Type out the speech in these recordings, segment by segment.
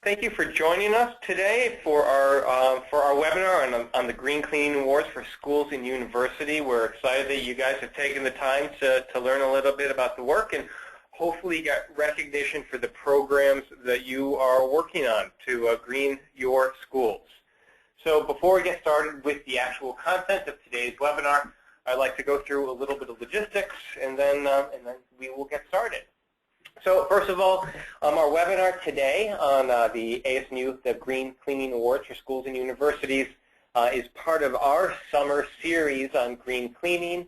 Thank you for joining us today for our webinar on the Green Cleaning Awards for schools and university. We're excited that you guys have taken the time to learn a little bit about the work and hopefully get recognition for the programs that you are working on to green your schools. So before we get started with the actual content of today's webinar, I'd like to go through a little bit of logistics and then we will get started. So first of all, our webinar today on the ASMU, the Green Cleaning Awards for schools and universities, is part of our summer series on green cleaning.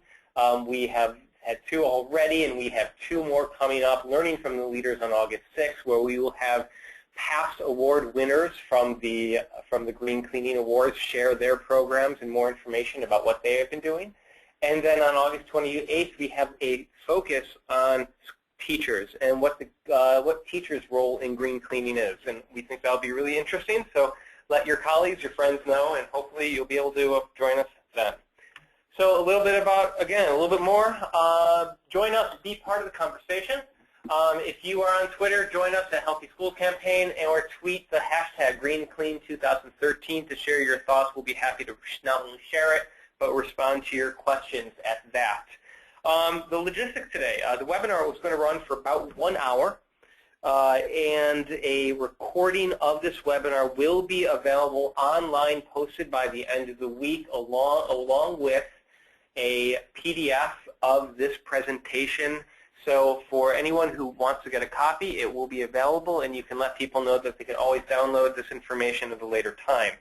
We have had 2 already, and we have 2 more coming up, learning from the leaders on August 6th, where we will have past award winners from the Green Cleaning Awards share their programs and more information about what they have been doing. And then on August 28th, we have a focus on teachers and what teachers' role in green cleaning is, and we think that'll be really interesting. So let your colleagues, your friends know, and hopefully you'll be able to join us then. So a little bit about, again, a little bit more. Join us, be part of the conversation. If you are on Twitter, join us at Healthy Schools Campaign, or tweet the hashtag GreenClean2013 to share your thoughts. We'll be happy to not only share it, but respond to your questions at that. The logistics today, the webinar was going to run for about 1 hour, and a recording of this webinar will be available online, posted by the end of the week, along with a PDF of this presentation. So for anyone who wants to get a copy, it will be available, and you can let people know that they can always download this information at a later time.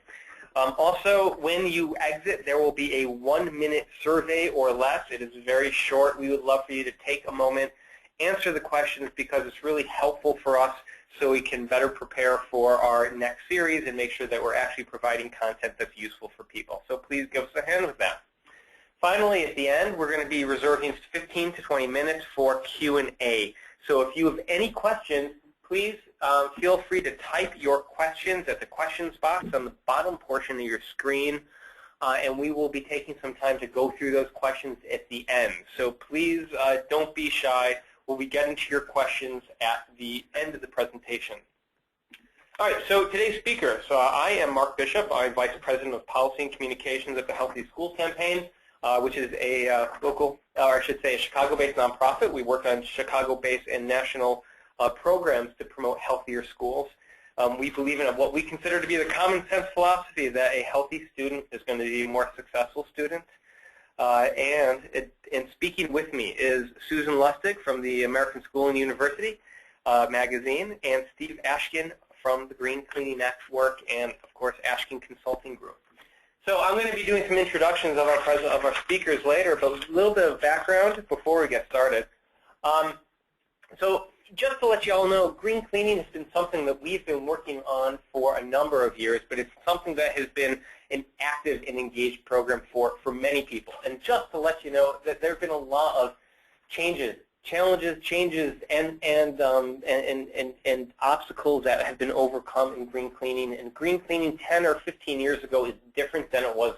Also, when you exit, there will be a 1-minute survey or less. It is very short. We would love for you to take a moment, answer the questions, because it's really helpful for us so we can better prepare for our next series and make sure that we're actually providing content that's useful for people. So please give us a hand with that. Finally, at the end, we're going to be reserving 15 to 20 minutes for Q&A. So if you have any questions, please feel free to type your questions at the questions box on the bottom portion of your screen, and we will be taking some time to go through those questions at the end. So please don't be shy. We'll be getting to your questions at the end of the presentation. All right, so today's speaker. So I am Mark Bishop. I'm Vice President of Policy and Communications at the Healthy Schools Campaign, which is a local, or I should say a Chicago-based nonprofit. We work on Chicago-based and national programs to promote healthier schools. We believe in what we consider to be the common sense philosophy that a healthy student is going to be a more successful student. And speaking with me is Susan Lustig from the American School and University magazine, and Steve Ashkin from the Green Cleaning Network, and of course Ashkin Consulting Group. So I'm going to be doing some introductions of our speakers later, but a little bit of background before we get started. So just to let you all know, green cleaning has been something that we've been working on for a number of years, but it's something that has been an active and engaged program for many people. And just to let you know that there have been a lot of challenges, and obstacles that have been overcome in green cleaning. And green cleaning 10 or 15 years ago is different than it was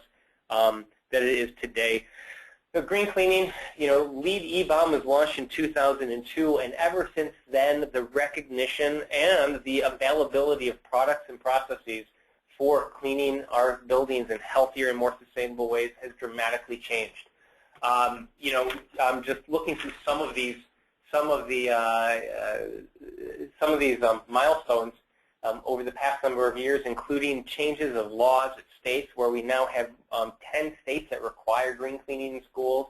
than it is today. The green cleaning, LEED E-Bomb was launched in 2002, and ever since then, the recognition and the availability of products and processes for cleaning our buildings in healthier and more sustainable ways has dramatically changed. I'm just looking through some of these milestones over the past number of years, including changes of laws at states where we now have 10 states that require green cleaning in schools,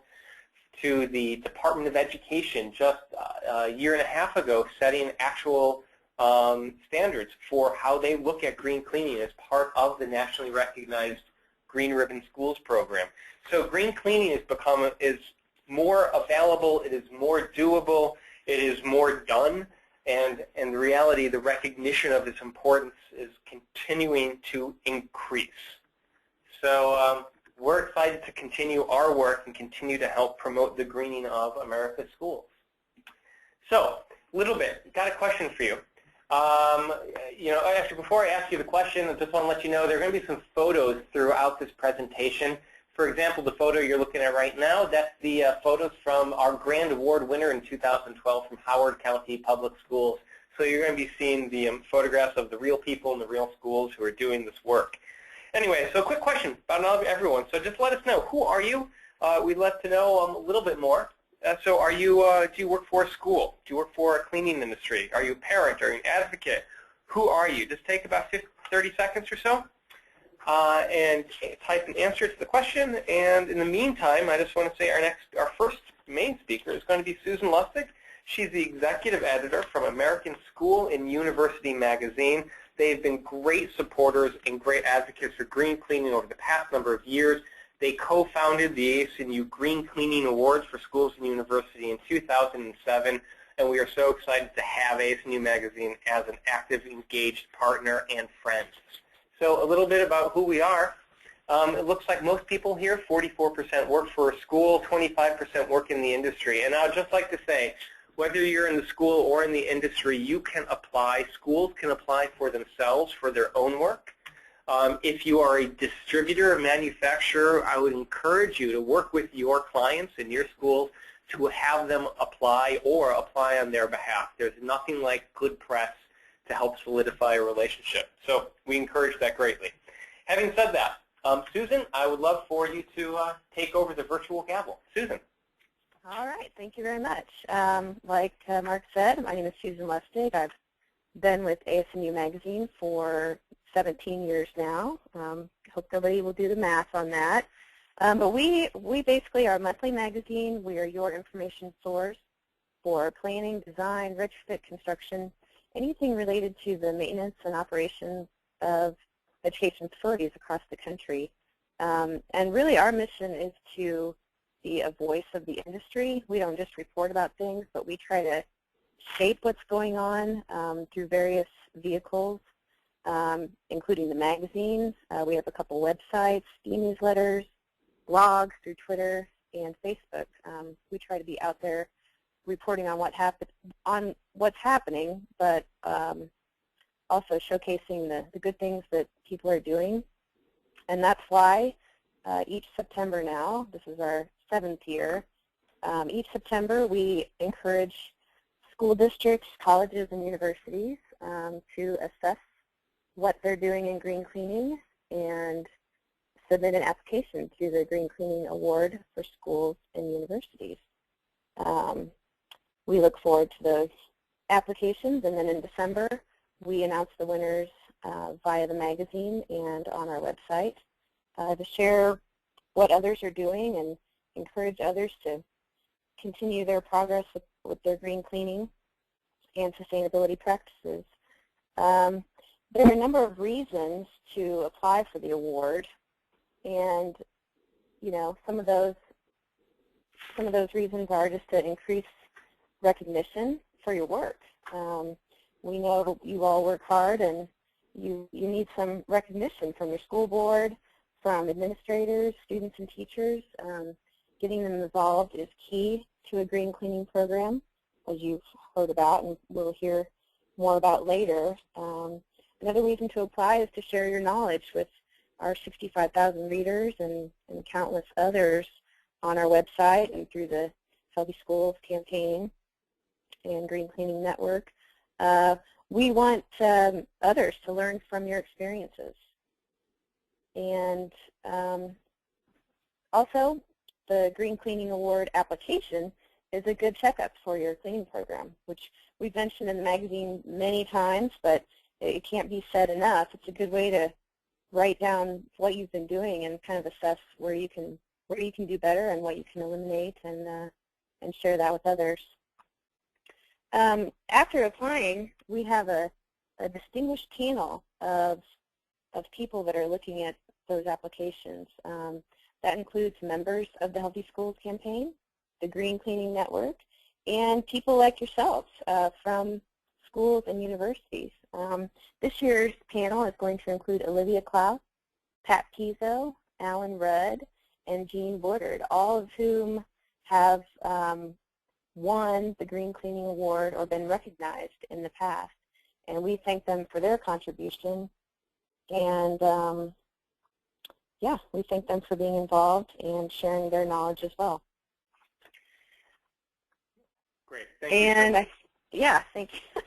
to the Department of Education just a year and a half ago setting actual standards for how they look at green cleaning as part of the nationally recognized Green Ribbon Schools program. So green cleaning is more available, it is more doable, it is more done. And in reality, the recognition of its importance is continuing to increase. So we're excited to continue our work and continue to help promote the greening of America's schools. So, a little bit, got a question for you. Actually, before I ask you the question, I just want to let you know there are going to be some photos throughout this presentation. For example, the photo you're looking at right now, that's the photos from our Grand Award winner in 2012 from Howard County Public Schools. So you're going to be seeing the photographs of the real people in the real schools who are doing this work. Anyway, so quick question about everyone. So just let us know, who are you? We'd love to know a little bit more. So are you, do you work for a school? Do you work for a cleaning industry? Are you a parent? Are you an advocate? Who are you? Just take about 30 seconds or so and type an answer to the question. And in the meantime, I just want to say our first main speaker is going to be Susan Lustig. She's the executive editor from American School and University magazine. They've been great supporters and great advocates for green cleaning over the past number of years. They co-founded the ASNU Green Cleaning Awards for Schools and University in 2007, and we are so excited to have ASNU Magazine as an active, engaged partner and friend. So a little bit about who we are. It looks like most people here, 44% work for a school, 25% work in the industry. And I'd just like to say, whether you're in the school or in the industry, you can apply. Schools can apply for themselves for their own work. If you are a distributor or manufacturer, I would encourage you to work with your clients in your schools to have them apply or apply on their behalf. There's nothing like good press to help solidify a relationship. So we encourage that greatly. Having said that, Susan, I would love for you to take over the virtual gavel. Susan. All right, thank you very much. Like Mark said, my name is Susan Lustig. I've been with ASNU Magazine for 17 years now. Hope nobody will do the math on that. But we basically are a monthly magazine. We are your information source for planning, design, retrofit, construction, anything related to the maintenance and operations of education facilities across the country. And really our mission is to be a voice of the industry. We don't just report about things, but we try to shape what's going on through various vehicles, including the magazines. We have a couple websites, e-newsletters, blogs through Twitter and Facebook. We try to be out there reporting on what's happening, but also showcasing the good things that people are doing. And that's why each September now, this is our 7th year, each September we encourage school districts, colleges, and universities to assess what they're doing in green cleaning and submit an application to the Green Cleaning Award for schools and universities. We look forward to those applications, and then in December we announce the winners via the magazine and on our website to share what others are doing and encourage others to continue their progress with their green cleaning and sustainability practices. There are a number of reasons to apply for the award, and some of those reasons are just to increase recognition for your work. We know you all work hard, and you need some recognition from your school board, from administrators, students, and teachers. Getting them involved is key to a green cleaning program, as you've heard about and we'll hear more about later. Another reason to apply is to share your knowledge with our 65,000 readers and countless others on our website and through the Healthy Schools campaign and Green Cleaning Network. We want others to learn from your experiences. And also, the Green Cleaning Award application is a good checkup for your cleaning program, which we've mentioned in the magazine many times, but it can't be said enough. It's a good way to write down what you've been doing and kind of assess where you can do better and what you can eliminate, and share that with others. After applying, we have a distinguished panel of people that are looking at those applications. That includes members of the Healthy Schools campaign, the Green Cleaning Network, and people like yourselves from schools and universities. This year's panel is going to include Olivia Klaus, Pat Pizzo, Alan Rudd, and Jean Woodard, all of whom have won the Green Cleaning Award or been recognized in the past. And we thank them for their contribution. And yeah, we thank them for being involved and sharing their knowledge as well. Great. Thank you. Yeah, thank you.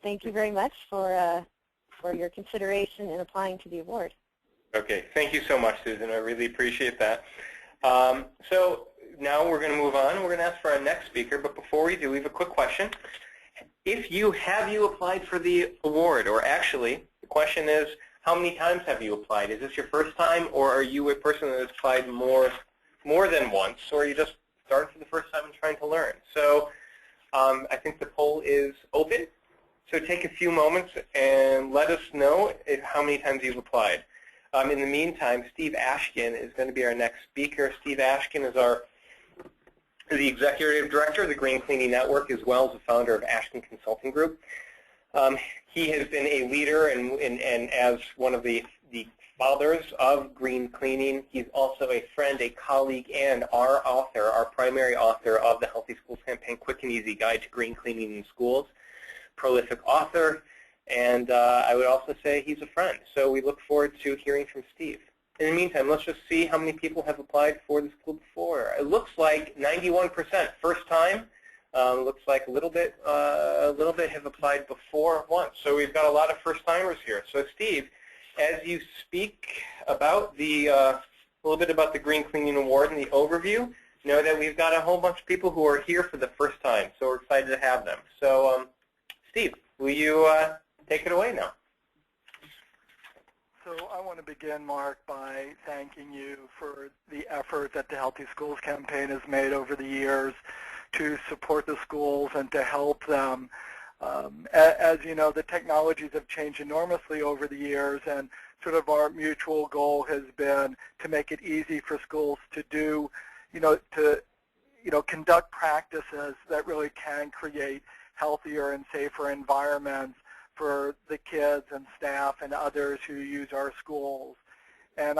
thank you very much for your consideration in applying to the award. Okay, thank you so much, Susan. I really appreciate that. So now we're going to move on. We're going to ask for our next speaker, but before we do, we have a quick question. Have you applied for the award? Or actually, the question is, how many times have you applied? Is this your first time, or are you a person that has applied more than once, or are you just starting for the first time and trying to learn? So I think the poll is open. So take a few moments and let us know how many times you've applied. In the meantime, Steve Ashkin is going to be our next speaker. Steve Ashkin is the Executive Director of the Green Cleaning Network, as well as the founder of Ashkin Consulting Group. He has been a leader and as one of the fathers of green cleaning. He's also a friend, a colleague, and our primary author of the Healthy Schools Campaign Quick and Easy Guide to Green Cleaning in Schools. Prolific author, and I would also say he's a friend. So we look forward to hearing from Steve. In the meantime, let's just see how many people have applied for the school before. It looks like 91% first time. Looks like a little bit have applied before once. So we've got a lot of first timers here. So Steve, as you speak about a little bit about the Green Cleaning Award and the overview, know that we've got a whole bunch of people who are here for the first time. So we're excited to have them. So Steve, will you take it away now? So I want to begin, Mark, by thanking you for the effort that the Healthy Schools Campaign has made over the years to support the schools and to help them. As you know, the technologies have changed enormously over the years, and sort of our mutual goal has been to make it easy for schools to do, conduct practices that really can create healthier and safer environments for the kids and staff and others who use our schools. And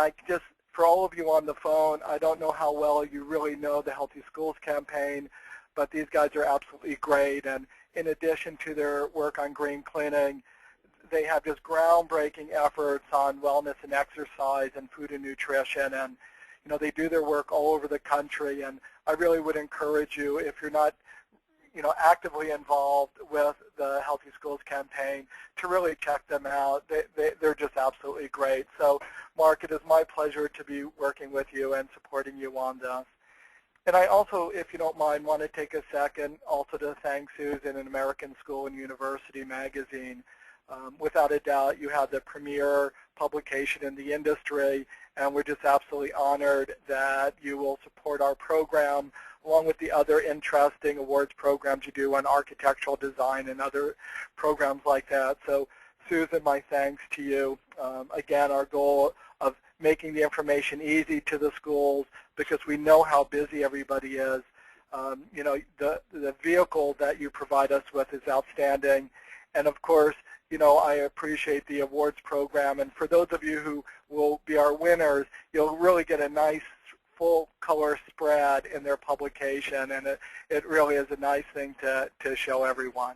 for all of you on the phone, I don't know how well you really know the Healthy Schools Campaign, but these guys are absolutely great. And in addition to their work on green cleaning, they have just groundbreaking efforts on wellness and exercise and food and nutrition. And they do their work all over the country. And I really would encourage you, if you're not actively involved with the Healthy Schools Campaign, to really check them out. They're just absolutely great. So, Mark, it is my pleasure to be working with you and supporting you on this. And I also, if you don't mind, want to take a second also to thank Susan and American School and University magazine. Without a doubt, you have the premier publication in the industry, and we're just absolutely honored that you will support our program along with the other interesting awards programs you do on architectural design and other programs like that. So, Susan, my thanks to you. Again, our goal of making the information easy to the schools, because we know how busy everybody is. The vehicle that you provide us with is outstanding. And of course, I appreciate the awards program. And for those of you who will be our winners, you'll really get a nice full color spread in their publication, and it really is a nice thing to show everyone.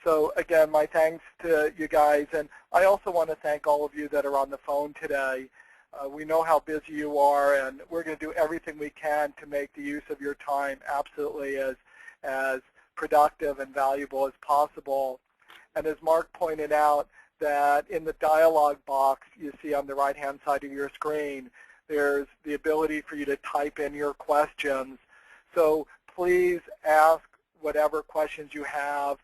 So again, my thanks to you guys, and I also want to thank all of you that are on the phone today. We know how busy you are, and we're going to do everything we can to make the use of your time absolutely as productive and valuable as possible. And as Mark pointed out, that in the dialog box you see on the right-hand side of your screen, there's the ability for you to type in your questions. So please ask whatever questions you have.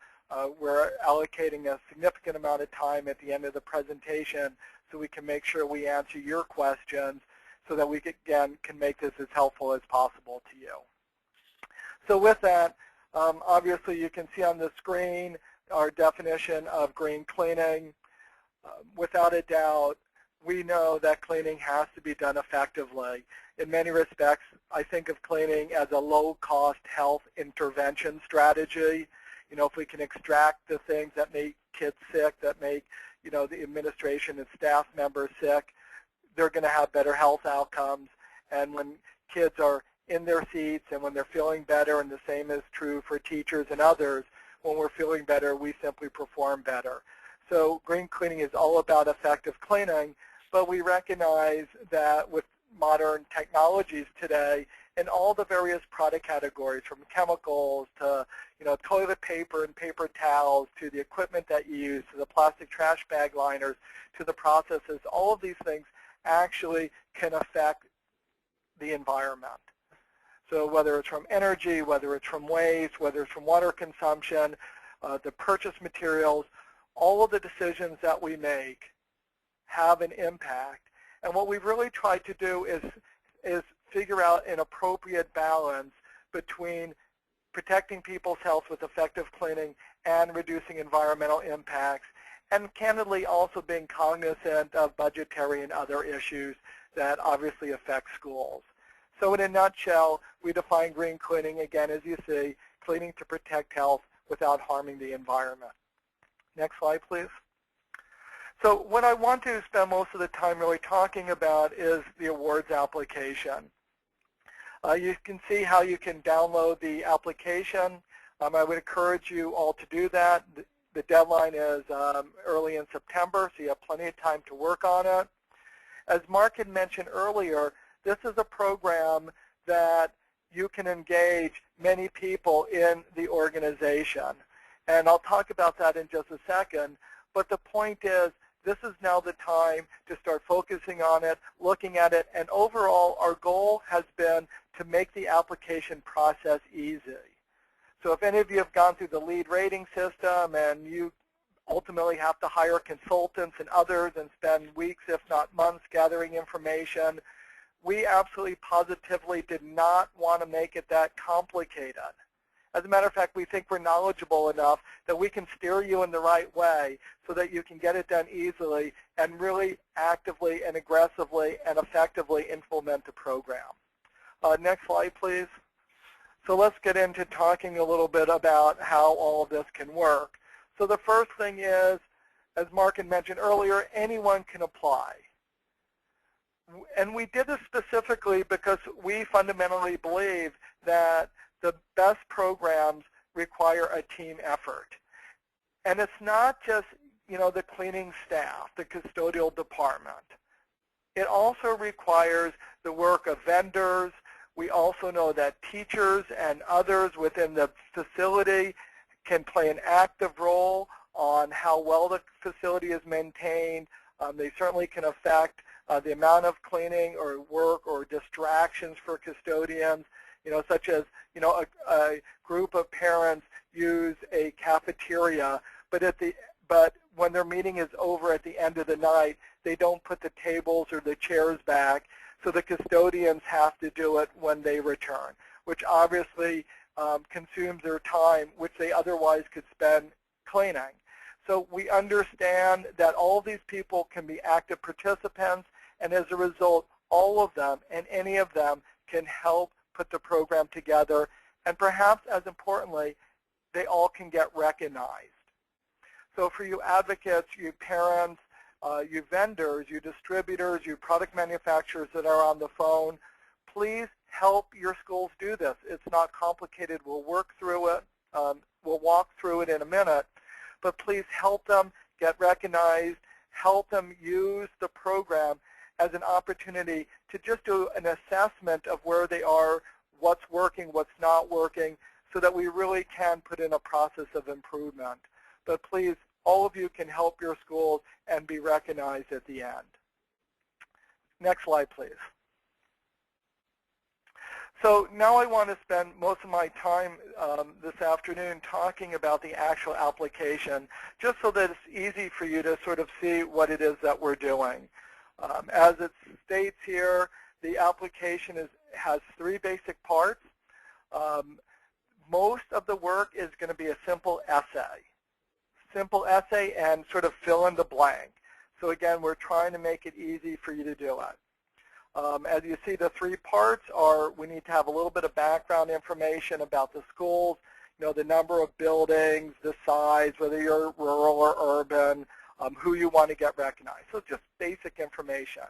We're allocating a significant amount of time at the end of the presentation so we can make sure we answer your questions so that we, again, can make this as helpful as possible to you. So with that, obviously you can see on the screen our definition of green cleaning. Without a doubt, we know that cleaning has to be done effectively. In many respects, I think of cleaning as a low-cost health intervention strategy. If we can extract the things that make kids sick, that make the administration and staff members sick, they're going to have better health outcomes. And when kids are in their seats and when they're feeling better, and the same is true for teachers and others, when we're feeling better, we simply perform better. So green cleaning is all about effective cleaning, but we recognize that with modern technologies today, in all the various product categories, from chemicals to toilet paper and paper towels, to the equipment that you use, to the plastic trash bag liners, to the processes. All of these things actually can affect the environment. So whether it's from energy, whether it's from waste, whether it's from water consumption, the purchase materials, all of the decisions that we make have an impact. And what we've really tried to do is figure out an appropriate balance between protecting people's health with effective cleaning and reducing environmental impacts, and candidly also being cognizant of budgetary and other issues that obviously affect schools. So in a nutshell, we define green cleaning, again, as you see, cleaning to protect health without harming the environment. Next slide, please. So what I want to spend most of the time really talking about is the awards application. You can see how you can download the application. I would encourage you all to do that. The deadline is early in September, so you have plenty of time to work on it. As Mark had mentioned earlier, this is a program that you can engage many people in the organization. And I'll talk about that in just a second. But the point is, this is now the time to start focusing on it, looking at it, and overall our goal has been to make the application process easy. So if any of you have gone through the LEED rating system and you ultimately have to hire consultants and others and spend weeks, if not months, gathering information, we absolutely positively did not want to make it that complicated. As a matter of fact, we think we're knowledgeable enough that we can steer you in the right way so that you can get it done easily and really actively and aggressively and effectively implement the program. Next slide, please. So let's get into talking a little bit about how all of this can work. So the first thing is, as Mark had mentioned earlier, anyone can apply. And we did this specifically because we fundamentally believe that the best programs require a team effort. And it's not just, the cleaning staff, the custodial department. It also requires the work of vendors. We also know that teachers and others within the facility can play an active role on how well the facility is maintained. They certainly can affect the amount of cleaning or work or distractions for custodians, such as, a group of parents use a cafeteria, but when their meeting is over at the end of the night, they don't put the tables or the chairs back, so the custodians have to do it when they return, which obviously consumes their time, which they otherwise could spend cleaning. So we understand that all of these people can be active participants, and as a result, all of them and any of them can help put the program together, and perhaps as importantly, they all can get recognized. So for you advocates, you parents, you vendors, you distributors, you product manufacturers that are on the phone, please help your schools do this. It's not complicated. We'll work through it. We'll walk through it in a minute. But please help them get recognized. Help them use the program as an opportunity to just do an assessment of where they are, what's working, what's not working, so that we really can put in a process of improvement. But please, all of you can help your schools and be recognized at the end. Next slide, please. So now I want to spend most of my time this afternoon talking about the actual application, just so that it's easy for you to sort of see what it is that we're doing. As it states here, the application has three basic parts. Most of the work is going to be a simple essay. Simple essay and sort of fill in the blank. So again, we're trying to make it easy for you to do it. As you see, the three parts are, we need to have a little bit of background information about the schools, the number of buildings, the size, whether you're rural or urban, who you want to get recognized. So just basic information.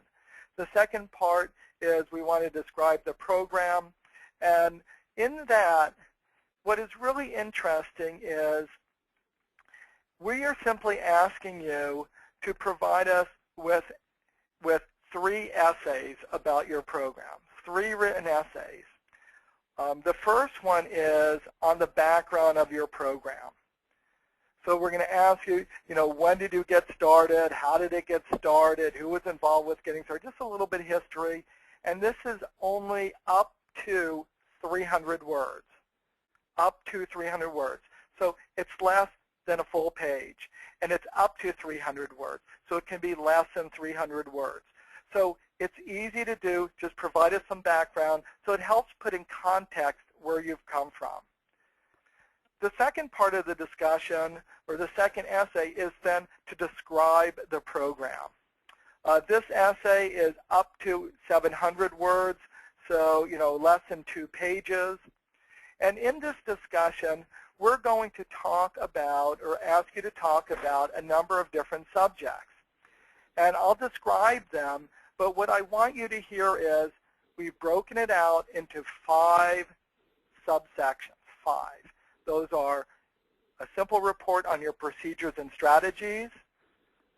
The second part is we want to describe the program. And in that, what is really interesting is we are simply asking you to provide us with 3 essays about your program, 3 written essays. The first one is on the background of your program. So we're going to ask you, when did you get started? How did it get started? Who was involved with getting started? Just a little bit of history. And this is only up to 300 words. Up to 300 words. So it's less than a full page. And it's up to 300 words. So it can be less than 300 words. So it's easy to do. Just provide us some background. So it helps put in context where you've come from. The second part of the discussion, or the second essay, is then to describe the program. This essay is up to 700 words, so less than 2 pages. And in this discussion, we're going to talk about, or ask you to talk about, a number of different subjects. And I'll describe them, but what I want you to hear is we've broken it out into 5 subsections, 5. Those are a simple report on your procedures and strategies,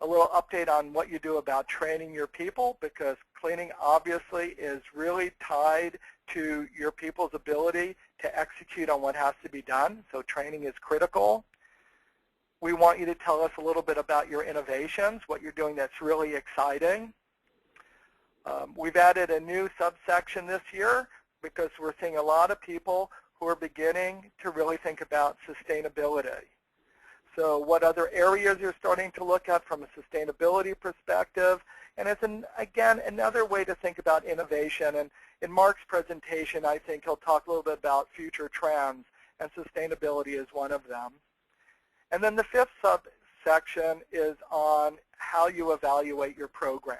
a little update on what you do about training your people, because cleaning obviously is really tied to your people's ability to execute on what has to be done, so training is critical. We want you to tell us a little bit about your innovations, what you're doing that's really exciting. We've added a new subsection this year because we're seeing a lot of people who are beginning to really think about sustainability. So what other areas you're starting to look at from a sustainability perspective, and it's, again, another way to think about innovation. And in Mark's presentation, I think he'll talk a little bit about future trends, and sustainability is one of them. And then the 5th subsection is on how you evaluate your program.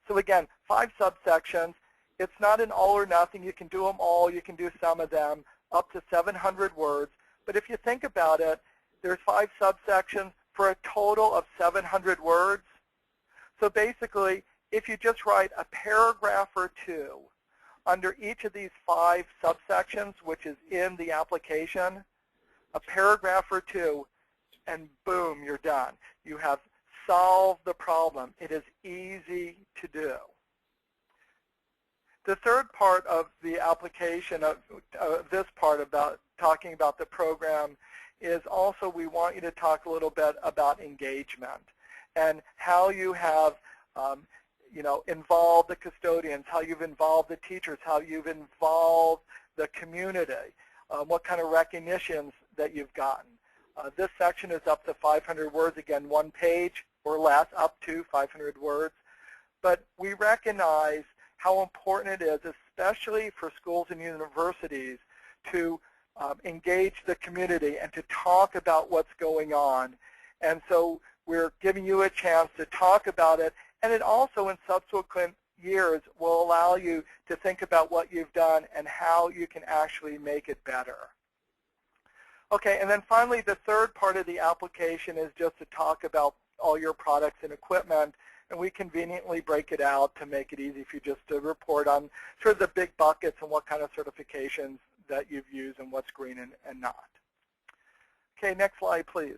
So again, 5 subsections. It's not an all or nothing. You can do them all. You can do some of them, up to 700 words. But if you think about it, there's 5 subsections for a total of 700 words. So basically, if you just write a paragraph or 2 under each of these 5 subsections, which is in the application, a paragraph or 2, and boom, you're done. You have solved the problem. It is easy to do. The third part of the application of this part about talking about the program is also we want you to talk a little bit about engagement and how you have involved the custodians, how you've involved the teachers, how you've involved the community, what kind of recognitions that you've gotten. This section is up to 500 words, again, 1 page or less, up to 500 words. But we recognize how important it is, especially for schools and universities, to engage the community and to talk about what's going on. And so we're giving you a chance to talk about it, and it also in subsequent years will allow you to think about what you've done and how you can actually make it better. Okay, and then finally the third part of the application is just to talk about all your products and equipment, and we conveniently break it out to make it easy for you just to report on sort of the big buckets and what kind of certifications that you've used and what's green and not. Okay, next slide, please.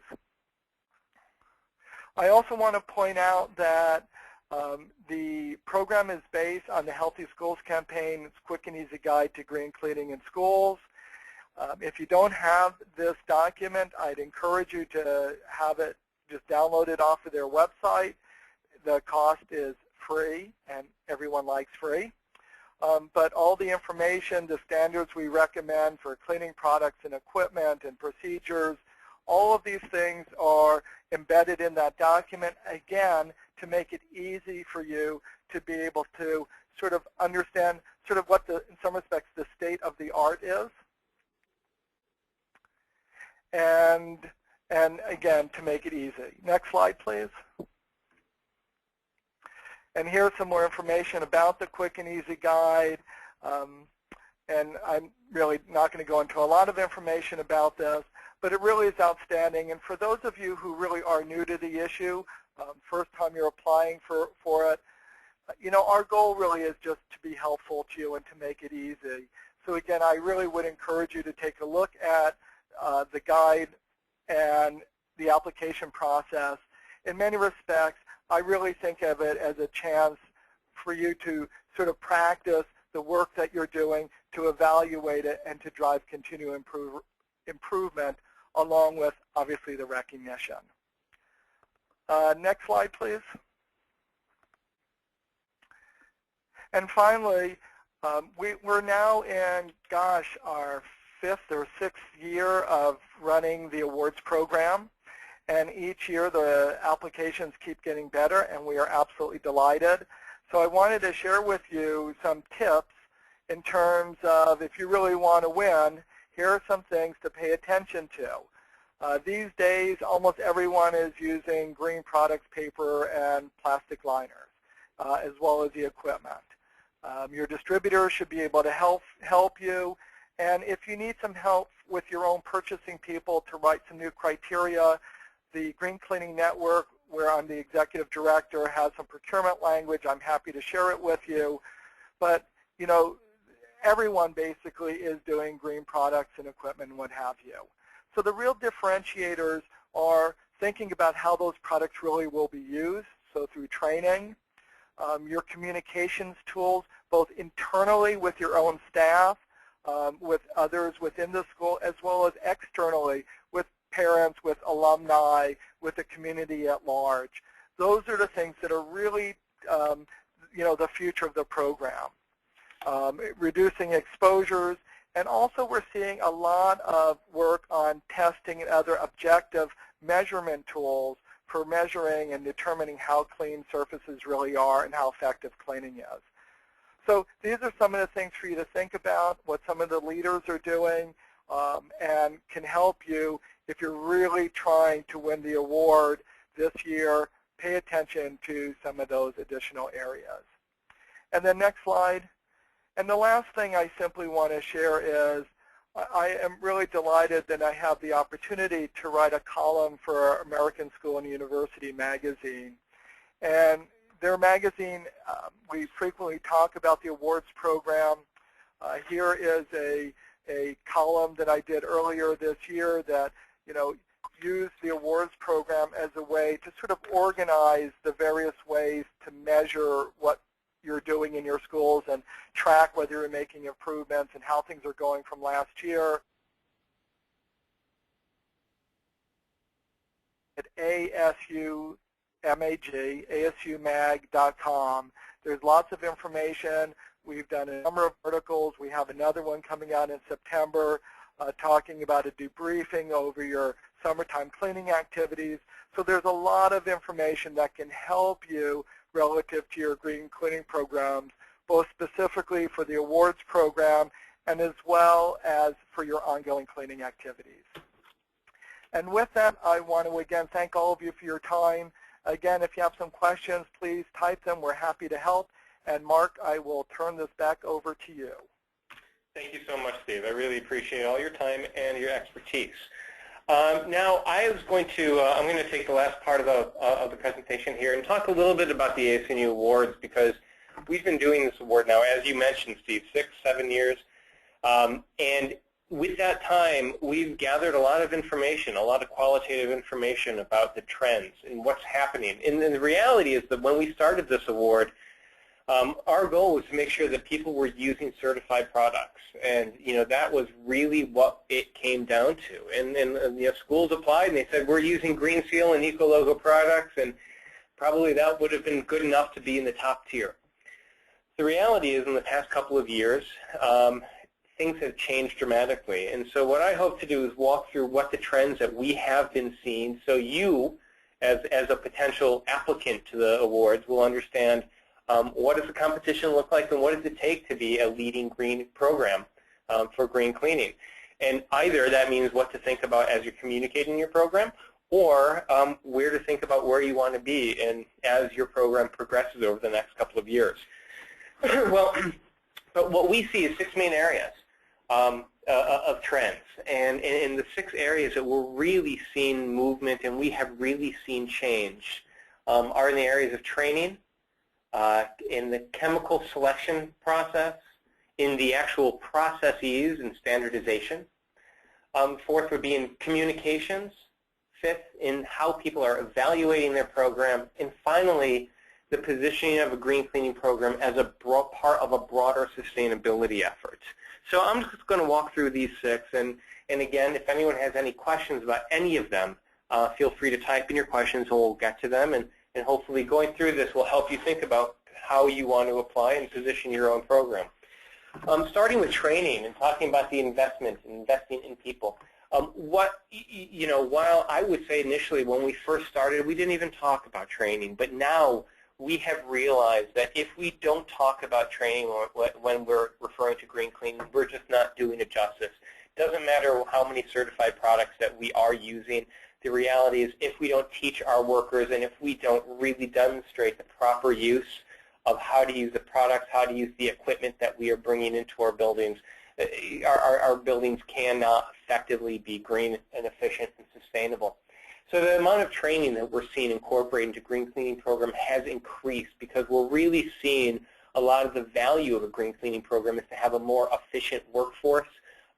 I also want to point out that the program is based on the Healthy Schools campaign. It's a quick and easy guide to green cleaning in schools. If you don't have this document, I'd encourage you to have it, just download it off of their website. The cost is free, and everyone likes free. But all the information, the standards we recommend for cleaning products and equipment and procedures, all of these things are embedded in that document, again, to make it easy for you to be able to sort of understand sort of what, in some respects, the state of the art is. And again, to make it easy. Next slide, please. And here's some more information about the quick and easy guide. And I'm really not going to go into a lot of information about this, but it really is outstanding. And for those of you who really are new to the issue, first time you're applying for it, our goal really is just to be helpful to you and to make it easy. So again, I really would encourage you to take a look at the guide and the application process. In many respects, I really think of it as a chance for you to sort of practice the work that you're doing, to evaluate it and to drive continued improvement along with, obviously, the recognition. Next slide, please. And finally, we're now in, gosh, our 5th or 6th year of running the awards program. And each year the applications keep getting better, and we are absolutely delighted. So I wanted to share with you some tips in terms of if you really want to win, here are some things to pay attention to. These days, almost everyone is using green products, paper, and plastic liners, as well as the equipment. Your distributor should be able to help you. And if you need some help with your own purchasing people to write some new criteria, the Green Cleaning Network, where I'm the executive director, has some procurement language. I'm happy to share it with you. But, you know, everyone basically is doing green products and equipment and what have you. So the real differentiators are thinking about how those products really will be used, so through training, your communications tools, both internally with your own staff, with others within the school, as well as externally with parents, with alumni, with the community at large. Those are the things that are really, you know, the future of the program. Reducing exposures, and also we're seeing a lot of work on testing and other objective measurement tools for measuring and determining how clean surfaces really are and how effective cleaning is. So these are some of the things for you to think about, what some of the leaders are doing, and can help you if you're really trying to win the award this year. Pay attention to some of those additional areas. And then next slide. And the last thing I simply want to share is I am really delighted that I have the opportunity to write a column for American School and University magazine. And their magazine, we frequently talk about the awards program. Here is a column that I did earlier this year that, you know, used the awards program as a way to sort of organize the various ways to measure what you're doing in your schools and track whether you're making improvements and how things are going from last year. At ASUMag.com. There's lots of information. We've done a number of articles. We have another one coming out in September talking about a debriefing over your summertime cleaning activities. So there's a lot of information that can help you relative to your green cleaning programs, both specifically for the awards program and as well as for your ongoing cleaning activities. And with that, I want to again thank all of you for your time. Again, if you have some questions, please type them. We're happy to help. And Mark, I will turn this back over to you. Thank you so much, Steve. I really appreciate all your time and your expertise. Now, I'm going to take the last part of the presentation here and talk a little bit about the ASNU Awards, because we've been doing this award now, as you mentioned, Steve, 6, 7 years. And with that time, we've gathered a lot of information, a lot of qualitative information about the trends and what's happening. And the reality is that when we started this award, our goal was to make sure that people were using certified products, and that was really what it came down to. And schools applied, and they said we're using Green Seal and Eco-Logo products, and probably that would have been good enough to be in the top tier. The reality is, in the past couple of years, things have changed dramatically, and so what I hope to do is walk through what the trends that we have been seeing, so you, as a potential applicant to the awards, will understand what does the competition look like, and what does it take to be a leading green program for green cleaning. And either that means what to think about as you're communicating your program, or where to think about where you want to be and as your program progresses over the next couple of years. Well, but what we see is 6 main areas of trends. And in the 6 areas that we're really seeing movement and we have really seen change are in the areas of training, in the chemical selection process, in the actual processes and standardization. 4th would be in communications. 5th, in how people are evaluating their program. And finally, the positioning of a green cleaning program as a part of a broader sustainability effort. So I'm just going to walk through these 6, and again, if anyone has any questions about any of them, feel free to type in your questions and we'll get to them, and hopefully going through this will help you think about how you want to apply and position your own program. Starting with training and talking about the investment and investing in people. While I would say initially when we first started, we didn't even talk about training, but now we have realized that if we don't talk about training when we're referring to green cleaning, we're just not doing it justice. It doesn't matter how many certified products that we are using. The reality is if we don't teach our workers and if we don't really demonstrate the proper use of how to use the products, how to use the equipment that we are bringing into our buildings, our buildings cannot effectively be green and efficient and sustainable. So the amount of training that we're seeing incorporated into green cleaning program has increased because we're really seeing a lot of the value of a green cleaning program is to have a more efficient workforce,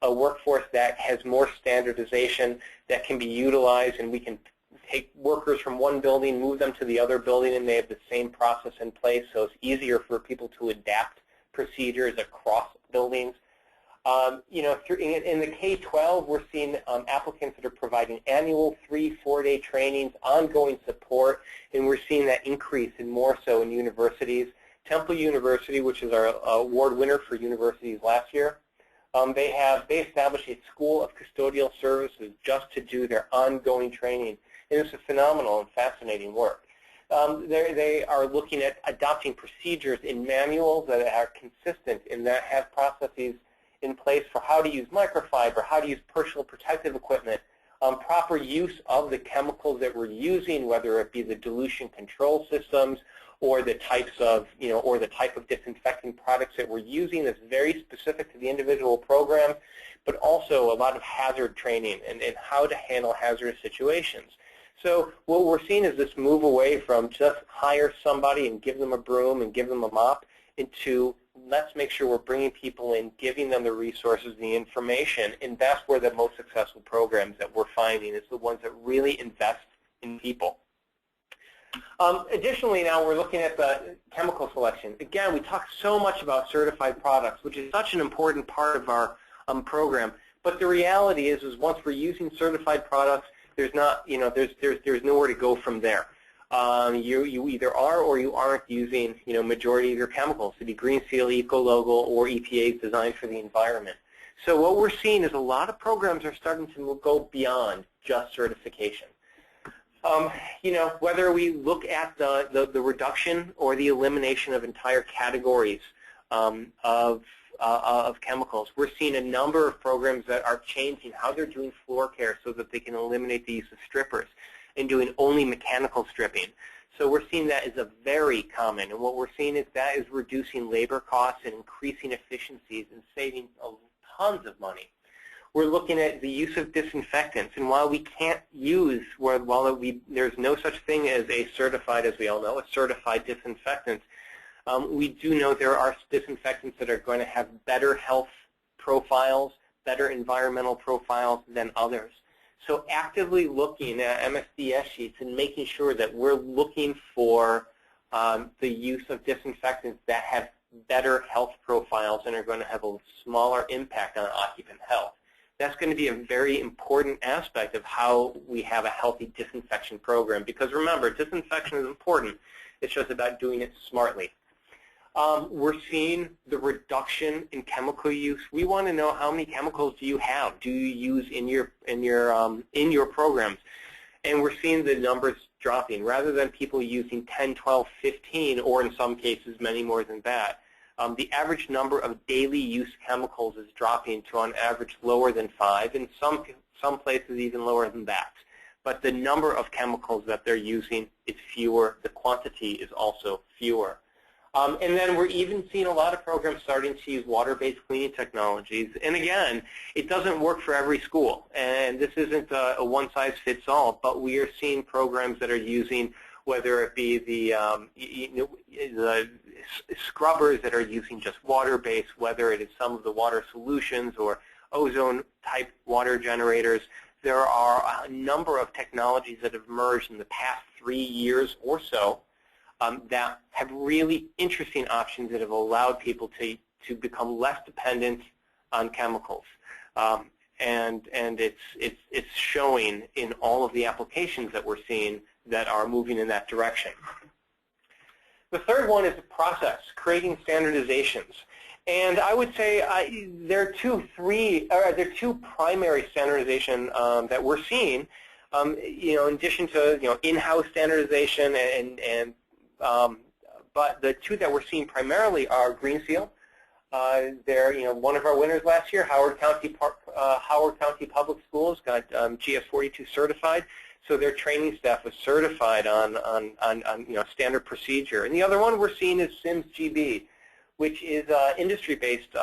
a workforce that has more standardization that can be utilized, and we can take workers from one building, move them to the other building, and they have the same process in place, so it's easier for people to adapt procedures across buildings. In the K-12, we're seeing applicants that are providing annual 3-4-day trainings, ongoing support, and we're seeing that increase and more so in universities. Temple University, which is our award winner for universities last year, they established a school of custodial services just to do their ongoing training, and it's a phenomenal and fascinating work. They are looking at adopting procedures in manuals that are consistent and that have processes in place for how to use microfiber, how to use personal protective equipment, proper use of the chemicals that we're using, whether it be the dilution control systems or the types of, or the type of disinfecting products that we're using that's very specific to the individual program, but also a lot of hazard training and how to handle hazardous situations. So what we're seeing is this move away from just hire somebody and give them a broom and give them a mop into let's make sure we're bringing people in, giving them the resources, the information, and that's where the most successful programs that we're finding is the ones that really invest in people. Additionally, now we're looking at the chemical selection. Again, we talk so much about certified products, which is such an important part of our program. But the reality is once we're using certified products, there's not, there's nowhere to go from there. You either are or you aren't using, majority of your chemicals to be Green Seal, Eco-Logo, or EPA's designed for the environment. So what we're seeing is a lot of programs are starting to go beyond just certification. Whether we look at the reduction or the elimination of entire categories of chemicals, we're seeing a number of programs that are changing how they're doing floor care so that they can eliminate the use of strippers and doing only mechanical stripping. So we're seeing that as a very common, and what we're seeing is that is reducing labor costs and increasing efficiencies and saving tons of money. We're looking at the use of disinfectants, and while we can't use, there's no such thing as a certified, as we all know, a certified disinfectant, we do know there are disinfectants that are going to have better health profiles, better environmental profiles than others. So actively looking at MSDS sheets and making sure that we're looking for the use of disinfectants that have better health profiles and are going to have a smaller impact on occupant health. That's going to be a very important aspect of how we have a healthy disinfection program, because remember, disinfection is important. It's just about doing it smartly. We're seeing the reduction in chemical use. We want to know how many chemicals do you have, do you use in your programs, and we're seeing the numbers dropping. Rather than people using 10, 12, 15, or in some cases many more than that, the average number of daily use chemicals is dropping to on average lower than 5, and some places even lower than that. But the number of chemicals that they're using is fewer. The quantity is also fewer. And then we're even seeing a lot of programs starting to use water-based cleaning technologies. And again, it doesn't work for every school. And this isn't a one-size-fits-all, but we are seeing programs that are using, whether it be the scrubbers that are using just water-based, whether it is some of the water solutions or ozone-type water generators. There are a number of technologies that have emerged in the past 3 years or so that have really interesting options that have allowed people to become less dependent chemicals. And it's showing in all of the applications that we're seeing that are moving in that direction. The third one is the process, creating standardizations. And I would say there are two primary standardization that we're seeing. In addition to in-house standardization but the two that we're seeing primarily are Green Seal. They're one of our winners last year. Howard County Public Schools got GS42 certified, so their training staff was certified on standard procedure. And the other one we're seeing is SIMS GB, which is an industry-based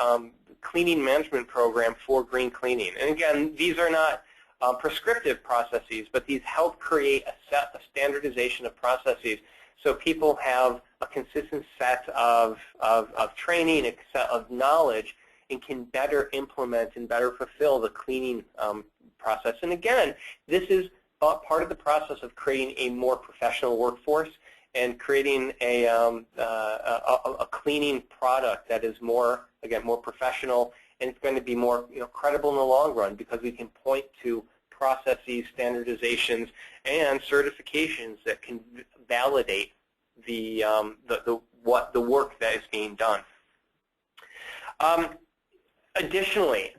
cleaning management program for green cleaning. And again, these are not prescriptive processes, but these help create a standardization of processes so people have a consistent set of training, a set of knowledge, and can better implement and better fulfill the cleaning process. And again, this is part of the process of creating a more professional workforce and creating a cleaning product that is more professional, and it's going to be more credible in the long run because we can point to processes, standardizations, and certifications that can validate the work that is being done. Additionally,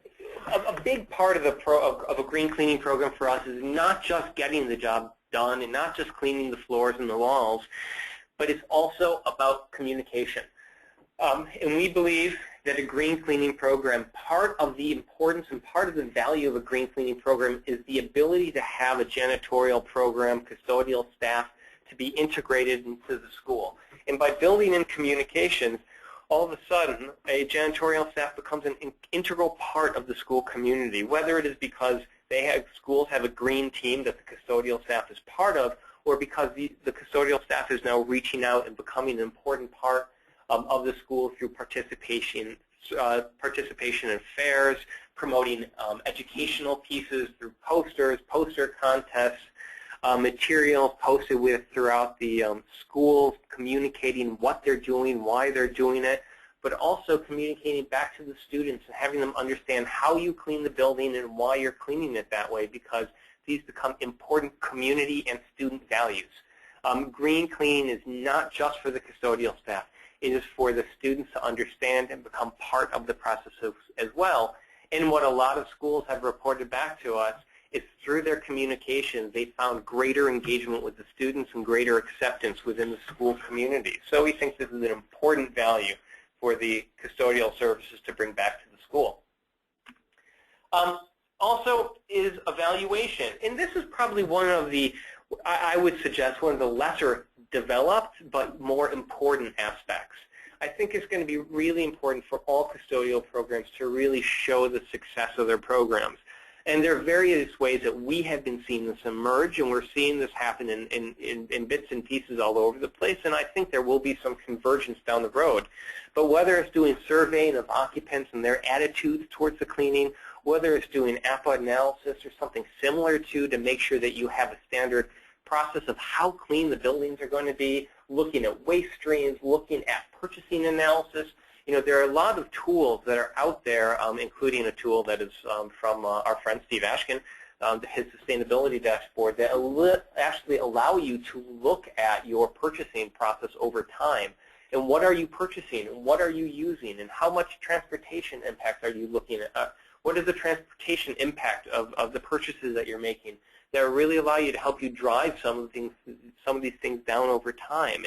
a big part of a green cleaning program for us is not just getting the job done and not just cleaning the floors and the walls, but it's also about communication. And we believe that a green cleaning program, part of the importance and part of the value of a green cleaning program is the ability to have a janitorial program, custodial staff, to be integrated into the school. And by building in communications, all of a sudden, a janitorial staff becomes an integral part of the school community, whether it is because schools have a green team that the custodial staff is part of, or because the custodial staff is now reaching out and becoming an important part of the school through participation in fairs, promoting educational pieces through posters, poster contests, materials posted throughout the schools, communicating what they're doing, why they're doing it, but also communicating back to the students and having them understand how you clean the building and why you're cleaning it that way, because these become important community and student values. Green cleaning is not just for the custodial staff. It is for the students to understand and become part of the process as well. And what a lot of schools have reported back to us is through their communications, they found greater engagement with the students and greater acceptance within the school community. So we think this is an important value for the custodial services to bring back to the school. Also is evaluation. And this is probably one of the, I would suggest, one of the lesser developed but more important aspects. I think it's going to be really important for all custodial programs to really show the success of their programs. And there are various ways that we have been seeing this emerge, and we're seeing this happen in bits and pieces all over the place, and I think there will be some convergence down the road. But whether it's doing surveying of occupants and their attitudes towards the cleaning, whether it's doing APA analysis or something similar to make sure that you have a standard process of how clean the buildings are going to be, looking at waste streams, looking at purchasing analysis. There are a lot of tools that are out there, including a tool that is from our friend Steve Ashkin, his sustainability dashboard, that actually allow you to look at your purchasing process over time. And what are you purchasing, and what are you using, and how much transportation impact are you looking at? What is the transportation impact of the purchases that you're making that really allow you to help you drive some of these things down over time?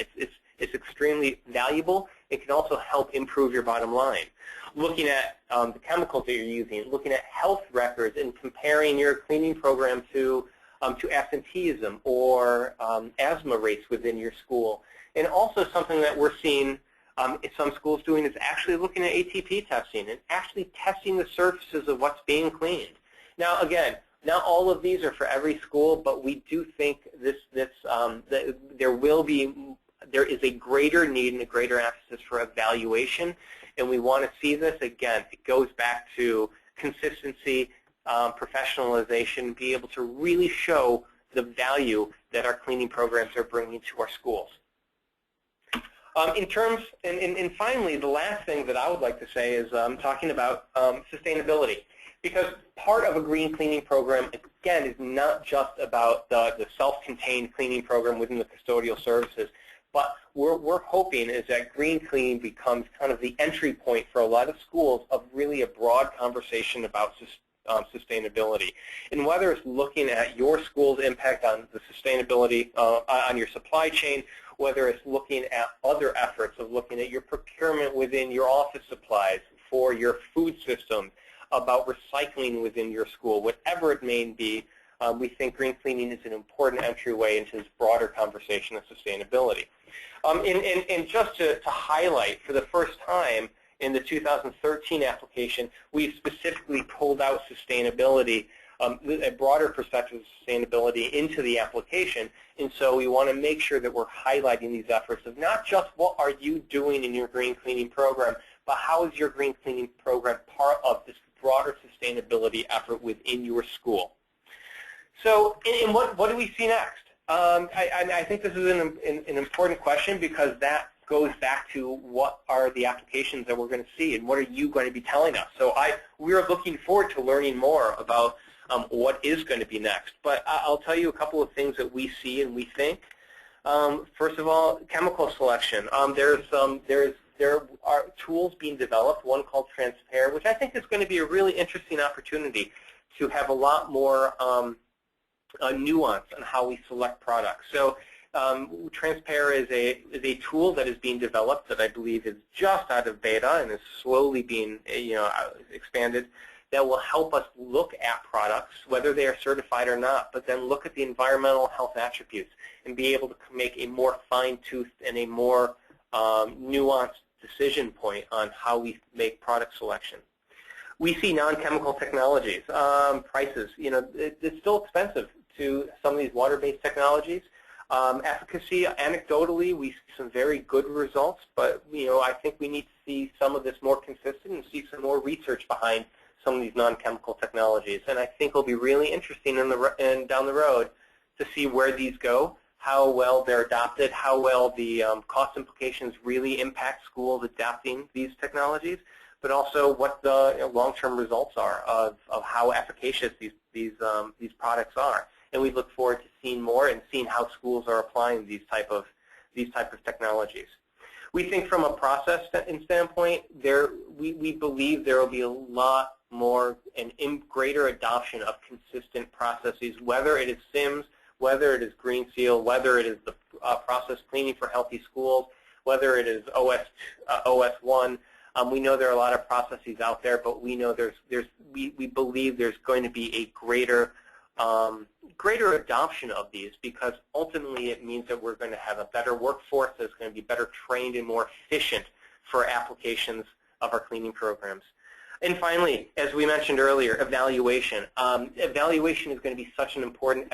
It's extremely valuable. It can also help improve your bottom line. Looking at the chemicals that you're using, looking at health records, and comparing your cleaning program to absenteeism or asthma rates within your school. And also something that we're seeing some schools doing is actually looking at ATP testing and actually testing the surfaces of what's being cleaned. Now, again, not all of these are for every school, but we do think that there is a greater need and a greater emphasis for evaluation, and we want to see this. Again, it goes back to consistency, professionalization, be able to really show the value that our cleaning programs are bringing to our schools. In terms, and finally, the last thing that I would like to say is talking about sustainability. Because part of a green cleaning program, again, is not just about the self-contained cleaning program within the custodial services, but we're hoping is that green cleaning becomes kind of the entry point for a lot of schools of really a broad conversation about sustainability. And whether it's looking at your school's impact on the sustainability on your supply chain, whether it's looking at other efforts of looking at your procurement within your office supplies for your food system, about recycling within your school, whatever it may be, we think green cleaning is an important entryway into this broader conversation of sustainability. And just to highlight, for the first time in the 2013 application, we've specifically pulled out sustainability, a broader perspective of sustainability into the application. And so we want to make sure that we're highlighting these efforts of not just what are you doing in your green cleaning program, but how is your green cleaning program part of this broader sustainability effort within your school. So, and what do we see next? I think this is an important question because that goes back to what are the applications that we're going to see and what are you going to be telling us. So we're looking forward to learning more about what is going to be next. But I'll tell you a couple of things that we see and we think. First of all, chemical selection. There are tools being developed, one called Transpare, which I think is going to be a really interesting opportunity to have a lot more nuance on how we select products. So Transpare is a tool that is being developed that I believe is just out of beta and is slowly being expanded, that will help us look at products, whether they are certified or not, but then look at the environmental health attributes and be able to make a more fine-toothed and a more nuanced decision point on how we make product selection. We see non-chemical technologies. Prices, it's still expensive to some of these water-based technologies. Efficacy, anecdotally, we see some very good results, but I think we need to see some of this more consistent and see some more research behind some of these non-chemical technologies. And I think it'll be really interesting down the road to see where these go, how well they're adopted, how well the cost implications really impact schools adapting these technologies, but also what the long-term results are of how efficacious these products are. And we look forward to seeing more and seeing how schools are applying these type of technologies. We think from a process standpoint, we believe there will be a lot more and greater adoption of consistent processes, whether it is SIMS, whether it is Green Seal, whether it is the process cleaning for healthy schools, whether it is OS1. We know there are a lot of processes out there, but we know we believe there's going to be a greater adoption of these, because ultimately it means that we're going to have a better workforce that's going to be better trained and more efficient for applications of our cleaning programs. And finally, as we mentioned earlier, evaluation. Evaluation is going to be such an important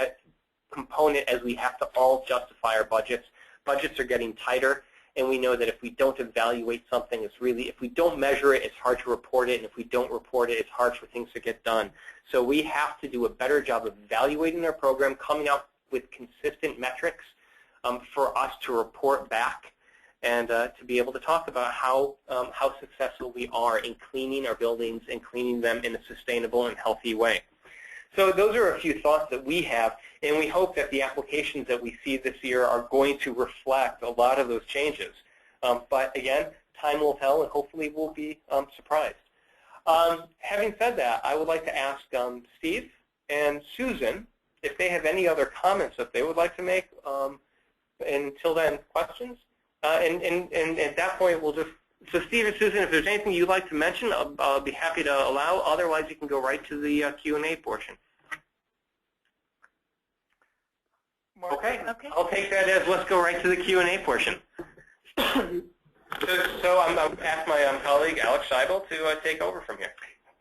component as we have to all justify our budgets. Budgets are getting tighter, and we know that if we don't evaluate something, if we don't measure it, it's hard to report it, and if we don't report it, it's hard for things to get done. So we have to do a better job of evaluating our program, coming up with consistent metrics for us to report back and to be able to talk about how successful we are in cleaning our buildings and cleaning them in a sustainable and healthy way. So those are a few thoughts that we have, and we hope that the applications that we see this year are going to reflect a lot of those changes. But again, time will tell, and hopefully we'll be surprised. Having said that, I would like to ask Steve and Susan if they have any other comments that they would like to make. Until then, questions? And at that point, we'll just, so Steve and Susan, if there's anything you'd like to mention, I'll be happy to allow. Otherwise, you can go right to the Q&A portion. Okay. I'll take that as let's go right to the Q&A portion. So I'm going to ask my colleague, Alex Scheibel, to take over from here.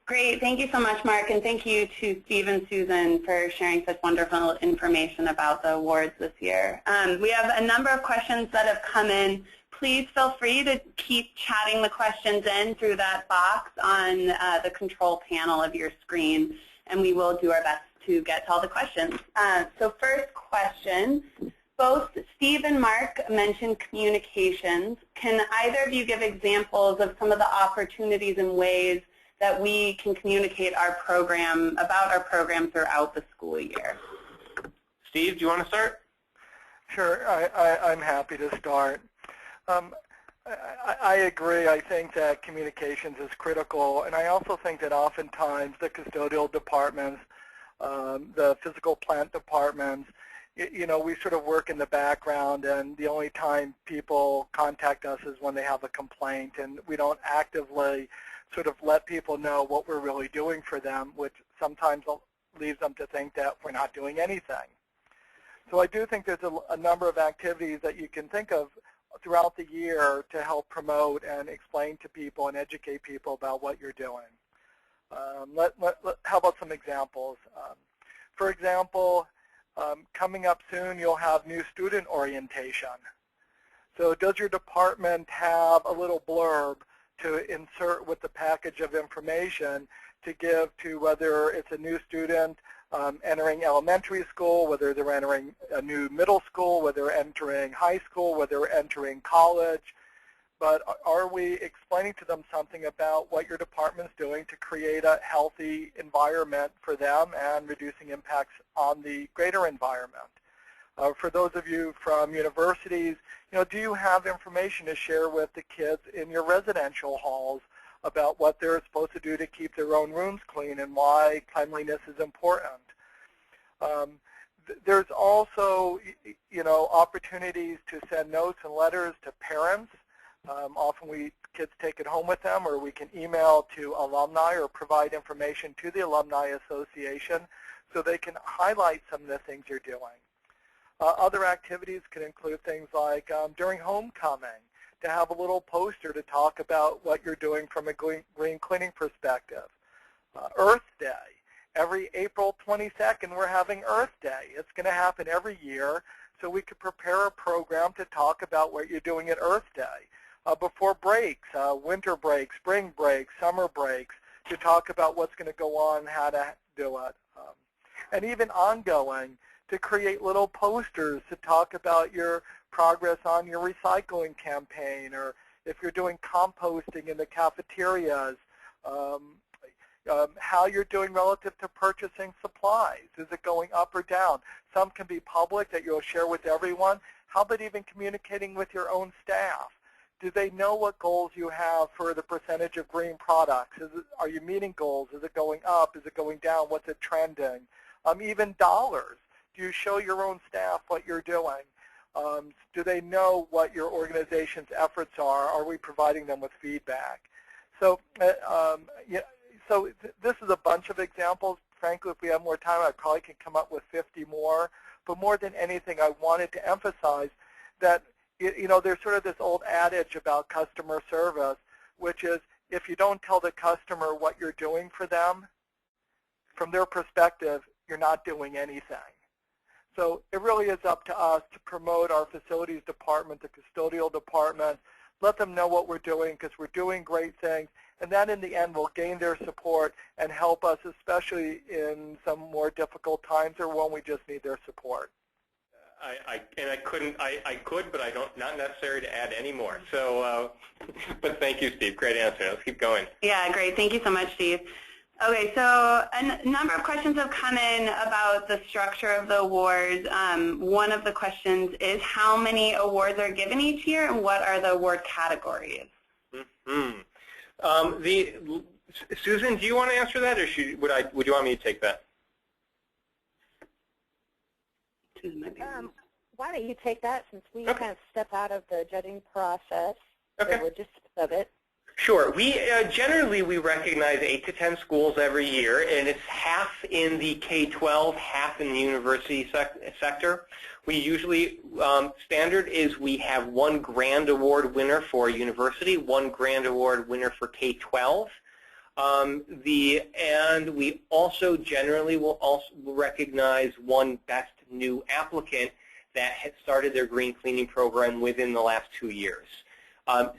Great. Thank you so much, Mark, and thank you to Steve and Susan for sharing such wonderful information about the awards this year. We have a number of questions that have come in. Please feel free to keep chatting the questions in through that box on the control panel of your screen, and we will do our best to get to all the questions. So first question, both Steve and Mark mentioned communications. Can either of you give examples of some of the opportunities and ways that we can communicate our program, about our program throughout the school year? Steve, do you want to start? Sure, I'm happy to start. I agree. I think that communications is critical, and I also think that oftentimes the custodial departments, the physical plant departments, we sort of work in the background, and the only time people contact us is when they have a complaint, and we don't actively sort of let people know what we're really doing for them, which sometimes leaves them to think that we're not doing anything. So I do think there's a number of activities that you can think of throughout the year to help promote and explain to people and educate people about what you're doing. How about some examples? For example, coming up soon, you'll have new student orientation. So does your department have a little blurb to insert with the package of information to give to whether it's a new student entering elementary school, whether they're entering a new middle school, whether they're entering high school, whether they're entering college? But are we explaining to them something about what your department's doing to create a healthy environment for them and reducing impacts on the greater environment? For those of you from universities, do you have information to share with the kids in your residential halls about what they're supposed to do to keep their own rooms clean and why cleanliness is important? There's also, opportunities to send notes and letters to parents. Often kids take it home with them, or we can email to alumni or provide information to the Alumni Association so they can highlight some of the things you're doing. Other activities can include things like during homecoming, to have a little poster to talk about what you're doing from a green cleaning perspective. Earth Day. Every April 22nd, we're having Earth Day. It's going to happen every year, so we could prepare a program to talk about what you're doing at Earth Day. Before breaks, winter breaks, spring breaks, summer breaks, to talk about what's going to go on, how to do it. And even ongoing, to create little posters to talk about your progress on your recycling campaign, or if you're doing composting in the cafeterias, how you're doing relative to purchasing supplies. Is it going up or down? Some can be public that you'll share with everyone. How about even communicating with your own staff? Do they know what goals you have for the percentage of green products? Are you meeting goals? Is it going up? Is it going down? What's it trending? Even dollars. Do you show your own staff what you're doing? Do they know what your organization's efforts are? Are we providing them with feedback? So, so this is a bunch of examples. Frankly, if we have more time, I probably can come up with 50 more. But more than anything, I wanted to emphasize that there's sort of this old adage about customer service, which is if you don't tell the customer what you're doing for them, from their perspective, you're not doing anything. So it really is up to us to promote our facilities department, the custodial department, let them know what we're doing because we're doing great things, and that in the end will gain their support and help us, especially in some more difficult times or when we just need their support. I could, but I don't, not necessary to add any more. So, but thank you, Steve. Great answer. Let's keep going. Yeah, great. Thank you so much, Steve. Okay, so a number of questions have come in about the structure of the awards. One of the questions is how many awards are given each year and what are the award categories? Susan, do you want to answer that, or would you want me to take that? Why don't you take that since we kind of step out of the judging process, Okay. the logistics of it. Sure. We generally we recognize 8 to 10 schools every year, and it's half in the K-12, half in the university sector. We usually standard is we have 1 grand award winner for university, 1 grand award winner for K-12. And we also generally will also recognize 1 best new applicant that has started their green cleaning program within the last 2 years.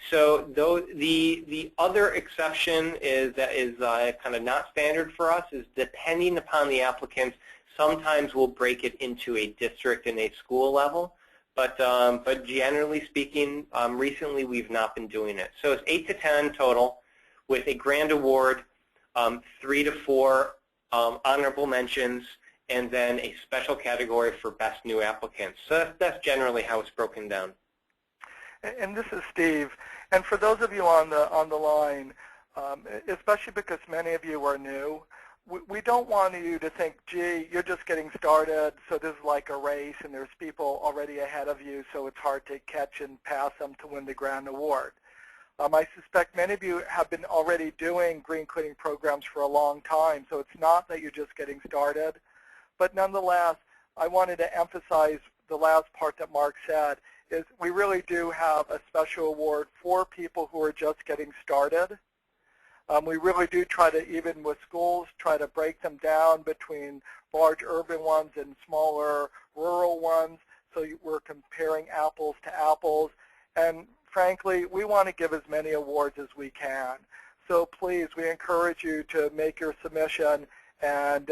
So the other exception is that is kind of not standard for us is depending upon the applicants, sometimes we'll break it into a district and a school level. but generally speaking, recently we've not been doing it. So it's 8 to 10 total, with a grand award, 3 to 4 honorable mentions, and then a special category for best new applicants. So that's generally how it's broken down. And this is Steve. And for those of you on the line, especially because many of you are new, we don't want you to think, gee, you're just getting started, so this is like a race, and there's people already ahead of you, so it's hard to catch and pass them to win the grand award. I suspect many of you have been already doing green cleaning programs for a long time, so it's not that you're just getting started. But nonetheless, I wanted to emphasize the last part that Mark said, is we really do have a special award for people who are just getting started. We really do try to, even with schools, try to break them down between large urban ones and smaller rural ones, so we're comparing apples to apples. And frankly, we want to give as many awards as we can. So please, we encourage you to make your submission, and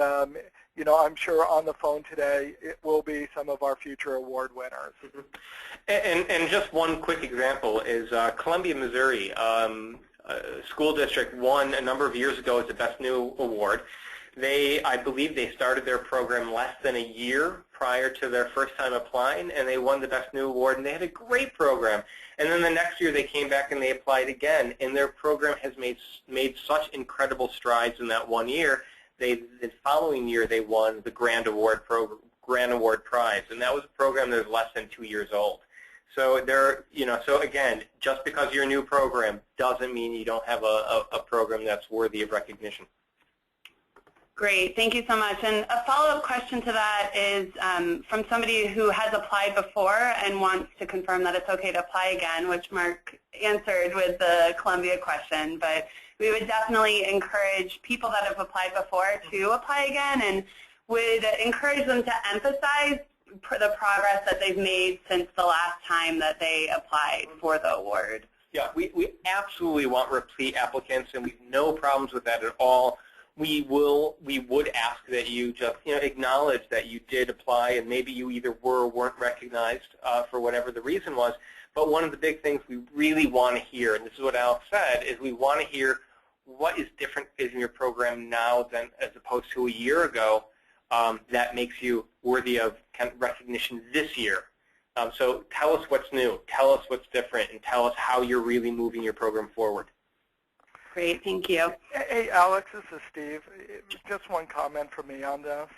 you know, I'm sure on the phone today it will be some of our future award winners. And just one quick example is Columbia, Missouri. School district won a number of years ago as the Best New Award. I believe they started their program less than a year prior to their first time applying, and they won the Best New Award, and they had a great program. And then the next year they came back and they applied again, and their program has made such incredible strides in that 1 year. The following year they won the Grand Award prize, and that was a program that was less than 2 years old. So so again, just because you're a new program doesn't mean you don't have a program that's worthy of recognition. Great, thank you so much. And a follow-up question to that is from somebody who has applied before and wants to confirm that it's okay to apply again, which Mark answered with the Columbia question. But we would definitely encourage people that have applied before to apply again, and would encourage them to emphasize the progress that they've made since the last time that they applied for the award. Yeah, we absolutely want repeat applicants, and we have no problems with that at all. We would ask that you just acknowledge that you did apply, and maybe you either were or weren't recognized for whatever the reason was. But one of the big things we really want to hear, and this is what Alex said, is we want to hear what is different in your program now than as opposed to a year ago that makes you worthy of kind of recognition this year. So tell us what's new, tell us what's different, and tell us how you're really moving your program forward. Great, thank you. Hey, Alex, this is Steve. Just one comment from me on this.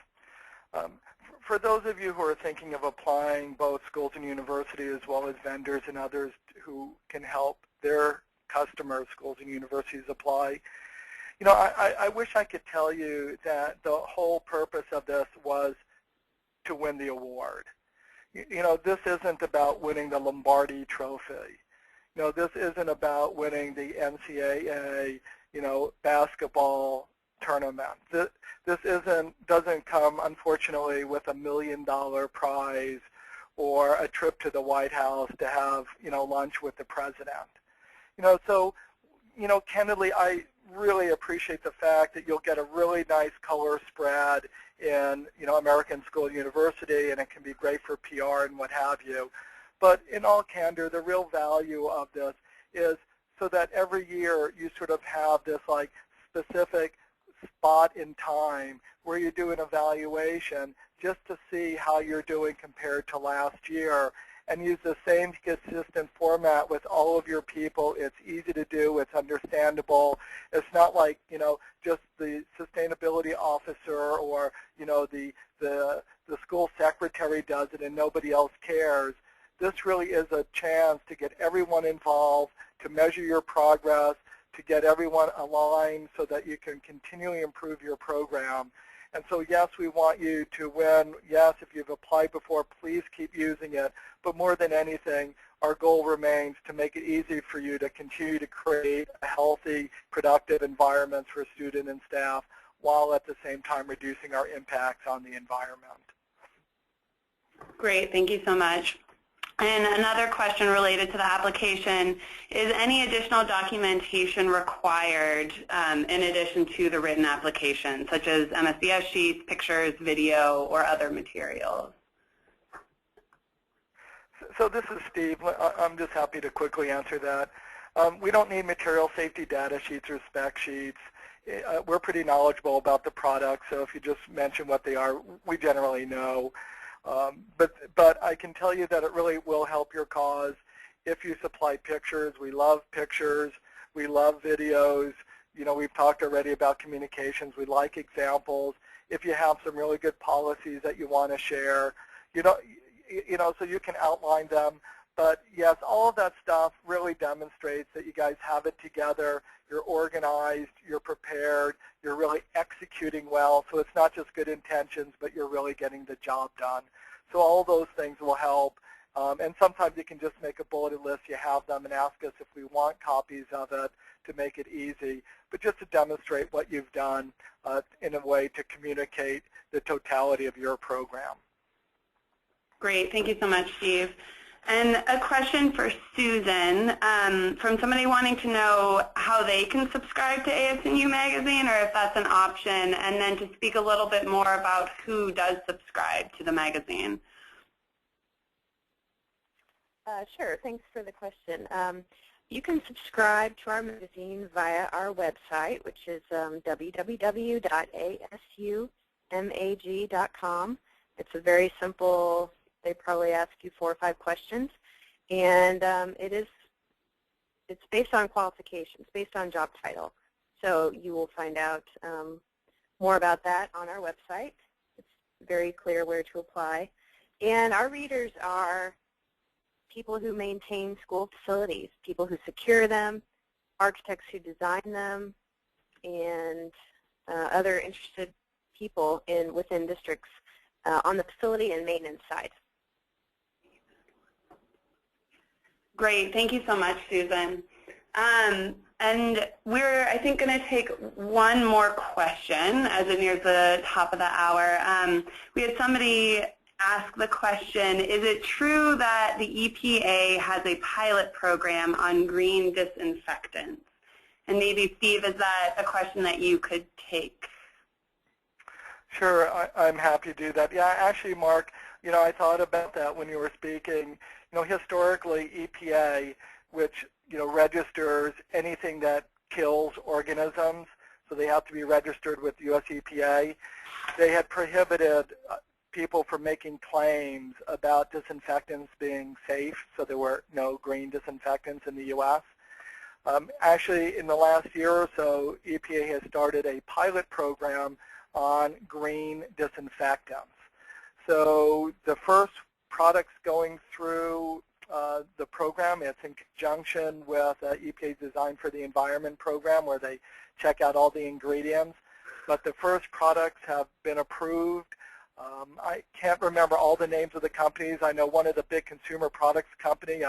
For those of you who are thinking of applying, both schools and universities as well as vendors and others who can help their customers, schools and universities, apply, I wish I could tell you that the whole purpose of this was to win the award. This isn't about winning the Lombardi Trophy. This isn't about winning the NCAA, basketball tournament. This doesn't come, unfortunately, with $1 million prize or a trip to the White House to have, lunch with the president. So, candidly, I really appreciate the fact that you'll get a really nice color spread in, American School and University, and it can be great for PR and what have you. But in all candor, the real value of this is so that every year you sort of have this like specific spot in time where you do an evaluation just to see how you're doing compared to last year, and use the same consistent format with all of your people. It's easy to do. It's understandable. It's not like, just the sustainability officer or, the school secretary does it and nobody else cares. This really is a chance to get everyone involved, to measure your progress, to get everyone aligned so that you can continually improve your program. And so, yes, we want you to win. Yes, if you've applied before, please keep using it. But more than anything, our goal remains to make it easy for you to continue to create a healthy, productive environment for students and staff, while at the same time reducing our impacts on the environment. Great, thank you so much. And another question related to the application, is any additional documentation required in addition to the written application, such as MSDS sheets, pictures, video, or other materials? So this is Steve. I'm just happy to quickly answer that. We don't need material safety data sheets or spec sheets. We're pretty knowledgeable about the product, so if you just mention what they are, we generally know. But I can tell you that it really will help your cause if you supply pictures. We love pictures. We love videos. You know, we've talked already about communications. We like examples. If you have some really good policies that you want to share, you know, so you can outline them. But yes, all of that stuff really demonstrates that you guys have it together. You're organized. You're prepared. You're really executing well. So it's not just good intentions, but you're really getting the job done. So all those things will help. And sometimes you can just make a bulleted list. You have them and ask us if we want copies of it to make it easy. But just to demonstrate what you've done in a way to communicate the totality of your program. Great. Thank you so much, Steve. And a question for Susan from somebody wanting to know how they can subscribe to ASNU Magazine, or if that's an option, and then to speak a little bit more about who does subscribe to the magazine. Sure. Thanks for the question. You can subscribe to our magazine via our website, which is www.asumag.com. It's a very simple. They probably ask you 4 or 5 questions, and it's based on qualifications, based on job title. So you will find out more about that on our website. It's very clear where to apply. And our readers are people who maintain school facilities, people who secure them, architects who design them, and other interested people within districts on the facility and maintenance side. Great. Thank you so much, Susan. And we're, I think, going to take one more question as it nears the top of the hour. We had somebody ask the question, is it true that the EPA has a pilot program on green disinfectants? And maybe, Steve, is that a question that you could take? Sure, I'm happy to do that. Yeah, actually, Mark, you know, I thought about that when you were speaking. You know, historically, EPA, which, you know, registers anything that kills organisms, so they have to be registered with US EPA, they had prohibited people from making claims about disinfectants being safe, so there were no green disinfectants in the U.S. Actually, in the last year or so, EPA has started a pilot program on green disinfectants. So the first products going through the program, it's in conjunction with EPA's Design for the Environment program, where they check out all the ingredients. But the first products have been approved. I can't remember all the names of the companies. I know one of the big consumer products company,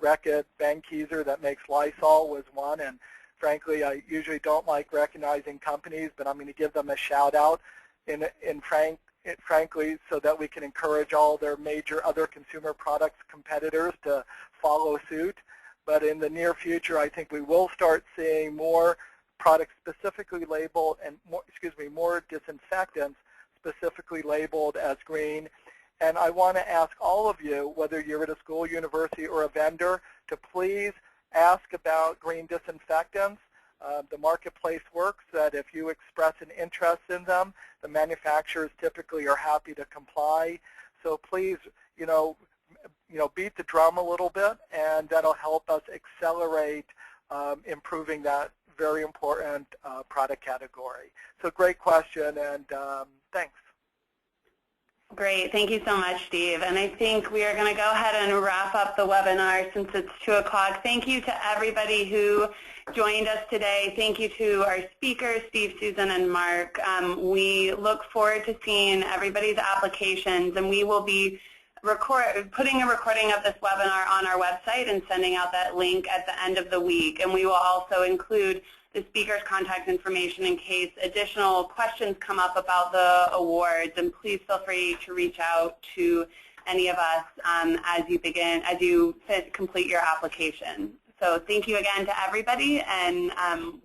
Reckitt Benckiser, that makes Lysol, was one. And frankly, I usually don't like recognizing companies, but I'm going to give them a shout out frankly, so that we can encourage all their major other consumer products competitors to follow suit. But in the near future, I think we will start seeing more products specifically labeled and more disinfectants specifically labeled as green. And I want to ask all of you, whether you're at a school, university, or a vendor, to please ask about green disinfectants. The marketplace works that if you express an interest in them, the manufacturers typically are happy to comply. So please, beat the drum a little bit, and that'll help us accelerate improving that very important product category. So great question, and thanks. Great. Thank you so much, Steve. And I think we are going to go ahead and wrap up the webinar since it's 2 o'clock. Thank you to everybody who joined us today. Thank you to our speakers, Steve, Susan, and Mark. We look forward to seeing everybody's applications, and we will be putting a recording of this webinar on our website and sending out that link at the end of the week. And we will also include the speaker's contact information in case additional questions come up about the awards. And please feel free to reach out to any of us as you complete your application. So thank you again to everybody, and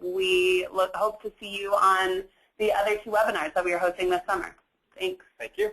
we hope to see you on the other 2 webinars that we are hosting this summer. Thanks. Thank you.